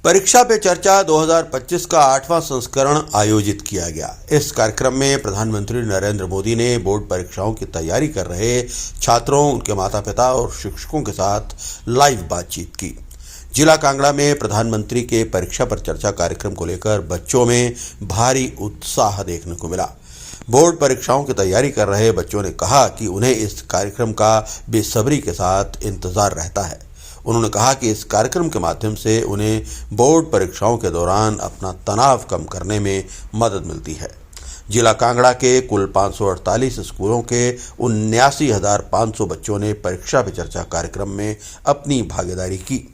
परीक्षा पे चर्चा 2025 का 8वां संस्करण आयोजित किया गया। इस कार्यक्रम में प्रधानमंत्री नरेंद्र मोदी ने बोर्ड परीक्षाओं की तैयारी कर रहे छात्रों, उनके माता पिता और शिक्षकों के साथ लाइव बातचीत की। जिला कांगड़ा में प्रधानमंत्री के परीक्षा पर चर्चा कार्यक्रम को लेकर बच्चों में भारी उत्साह देखने को मिला। बोर्ड परीक्षाओं की तैयारी कर रहे बच्चों ने कहा कि उन्हें इस कार्यक्रम का बेसब्री के साथ इंतजार रहता है। उन्होंने कहा कि इस कार्यक्रम के माध्यम से उन्हें बोर्ड परीक्षाओं के दौरान अपना तनाव कम करने में मदद मिलती है। जिला कांगड़ा के कुल 548 स्कूलों के 79,500 बच्चों ने परीक्षा पे चर्चा कार्यक्रम में अपनी भागीदारी की।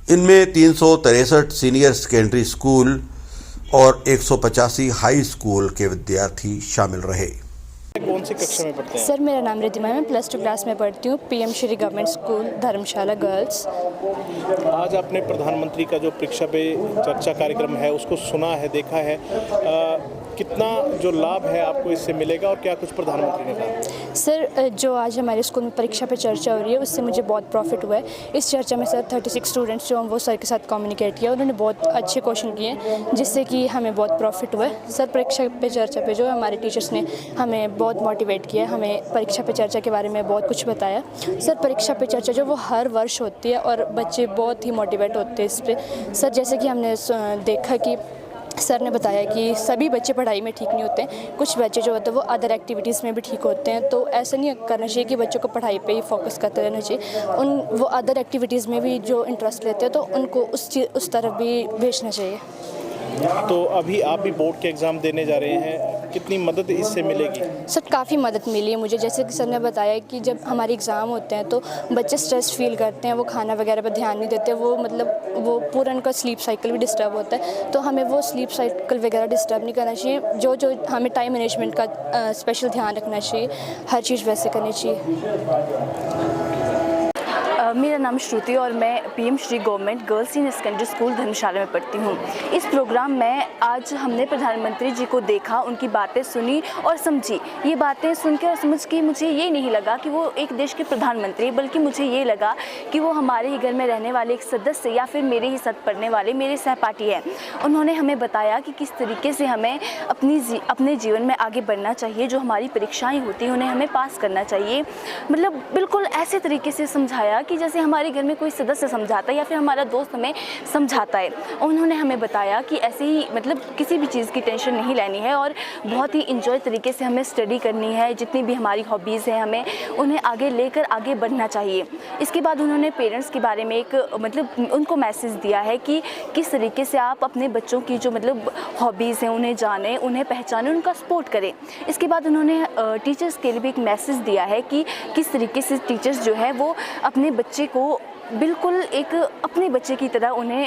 इनमें 363 सीनियर सेकेंडरी स्कूल और 185 हाई स्कूल के विद्यार्थी शामिल रहे। कौन सी कक्षा में पढ़ते हैं? सर, मेरा नाम रिद्धिमा है। मैं +2 क्लास में पढ़ती हूँ, पीएम श्री गवर्नमेंट स्कूल धर्मशाला गर्ल्स। आज आपने प्रधानमंत्री का जो परीक्षा पे चर्चा कार्यक्रम है उसको सुना है, देखा है, कितना जो लाभ है आपको इससे मिलेगा और क्या कुछ प्रधानमंत्री ने कहा? सर, जो आज हमारे स्कूल में परीक्षा पे चर्चा हो रही है उससे मुझे बहुत प्रॉफिट हुआ है। इस चर्चा में सर 36 स्टूडेंट्स जो हम वो सर के साथ कम्युनिकेट किया, उन्होंने बहुत अच्छे क्वेश्चन किए जिससे कि हमें बहुत प्रॉफिट हुआ है। सर, परीक्षा पे चर्चा पे जो हमारे टीचर्स ने हमें बहुत मोटिवेट किया, हमें परीक्षा पे चर्चा के बारे में बहुत कुछ बताया। सर, परीक्षा पे चर्चा जो वो हर वर्ष होती है और बच्चे बहुत ही मोटिवेट होते हैं इस पर। सर, जैसे कि हमने देखा कि सर ने बताया कि सभी बच्चे पढ़ाई में ठीक नहीं होते हैं, कुछ बच्चे जो होते हैं वो अदर एक्टिविटीज़ में भी ठीक होते हैं। तो ऐसा नहीं करना चाहिए कि बच्चों को पढ़ाई पे ही फोकस करते रहना चाहिए। वो अदर एक्टिविटीज़ में भी जो इंटरेस्ट लेते हैं तो उनको उस तरफ भी भेजना चाहिए। तो अभी आप भी बोर्ड के एग्ज़ाम देने जा रहे हैं, कितनी मदद इससे मिलेगी? सर, काफ़ी मदद मिली है मुझे। जैसे कि सर ने बताया कि जब हमारे एग्ज़ाम होते हैं तो बच्चे स्ट्रेस फील करते हैं, वो खाना वगैरह पर ध्यान नहीं देते, वो पूरा उनका स्लीप साइकिल भी डिस्टर्ब होता है। तो हमें वो स्लीप साइकिल वगैरह डिस्टर्ब नहीं करना चाहिए। जो हमें टाइम मैनेजमेंट का स्पेशल ध्यान रखना चाहिए, हर चीज़ वैसे करनी चाहिए। मेरा नाम श्रुति और मैं PM Shri government girls senior secondary school Dharamshala में पढ़ती हूँ। इस प्रोग्राम में आज हमने प्रधानमंत्री जी को देखा, उनकी बातें सुनी और समझी। ये बातें सुन के और समझ के मुझे ये नहीं लगा कि वो एक देश के प्रधानमंत्री, बल्कि मुझे ये लगा कि वो हमारे ही घर में रहने वाले एक सदस्य या फिर मेरे ही साथ पढ़ने वाले मेरे सहपाठी हैं। उन्होंने हमें बताया कि किस तरीके से हमें अपने जीवन में आगे बढ़ना चाहिए। जो हमारी परीक्षाएँ होती हैं उन्हें हमें पास करना चाहिए। मतलब बिल्कुल ऐसे तरीके से समझाया कि जैसे हमारे घर में कोई सदस्य समझाता है या फिर हमारा दोस्त हमें समझाता है। उन्होंने हमें बताया कि ऐसे ही मतलब किसी भी चीज़ की टेंशन नहीं लेनी है और बहुत ही इंजॉय तरीके से हमें स्टडी करनी है। जितनी भी हमारी हॉबीज़ हैं हमें उन्हें आगे लेकर आगे बढ़ना चाहिए। इसके बाद उन्होंने पेरेंट्स के बारे में एक मतलब उनको मैसेज दिया है कि किस तरीके से आप अपने बच्चों की जो मतलब हॉबीज़ हैं उन्हें जानें, उन्हें पहचानें, उनका सपोर्ट करें। इसके बाद उन्होंने टीचर्स के लिए भी एक मैसेज दिया है कि किस तरीके से टीचर्स जो है वो अपने बच्चे को बिल्कुल एक अपने बच्चे की तरह उन्हें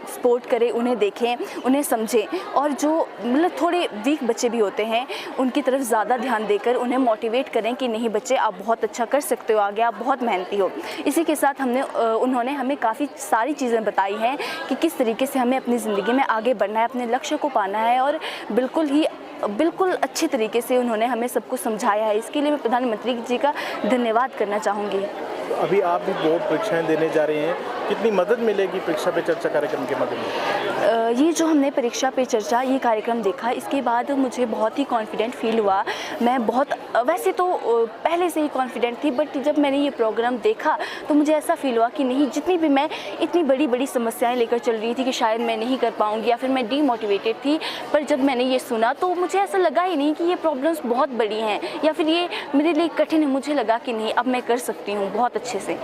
सपोर्ट करें, उन्हें देखें, उन्हें समझें और जो मतलब थोड़े वीक बच्चे भी होते हैं उनकी तरफ ज़्यादा ध्यान देकर उन्हें मोटिवेट करें कि नहीं बच्चे, आप बहुत अच्छा कर सकते हो, आगे आप बहुत मेहनती हो। इसी के साथ उन्होंने हमें काफ़ी सारी चीज़ें बताई हैं कि किस तरीके से हमें अपनी ज़िंदगी में आगे बढ़ना है, अपने लक्ष्य को पाना है और बिल्कुल अच्छे तरीके से उन्होंने हमें सब कुछ समझाया है। इसके लिए मैं प्रधानमंत्री जी का धन्यवाद करना चाहूँगी। अभी आप भी बोर्ड परीक्षाएं देने जा रहे हैं, कितनी मदद मिलेगी परीक्षा पे चर्चा कार्यक्रम के माध्यम से? ये जो हमने परीक्षा पे चर्चा ये कार्यक्रम देखा, इसके बाद मुझे बहुत ही कॉन्फिडेंट फील हुआ। मैं वैसे तो पहले से ही कॉन्फिडेंट थी, बट जब मैंने ये प्रोग्राम देखा तो मुझे ऐसा फील हुआ कि नहीं, जितनी भी मैं इतनी बड़ी समस्याएं लेकर चल रही थी कि शायद मैं नहीं कर पाऊँगी या फिर मैं डीमोटिवेटेड थी, पर जब मैंने ये सुना तो मुझे ऐसा लगा ही नहीं कि ये प्रॉब्लम्स बहुत बड़ी हैं या फिर ये मेरे लिए कठिन है। मुझे लगा कि नहीं, अब मैं कर सकती हूँ बहुत अच्छे से।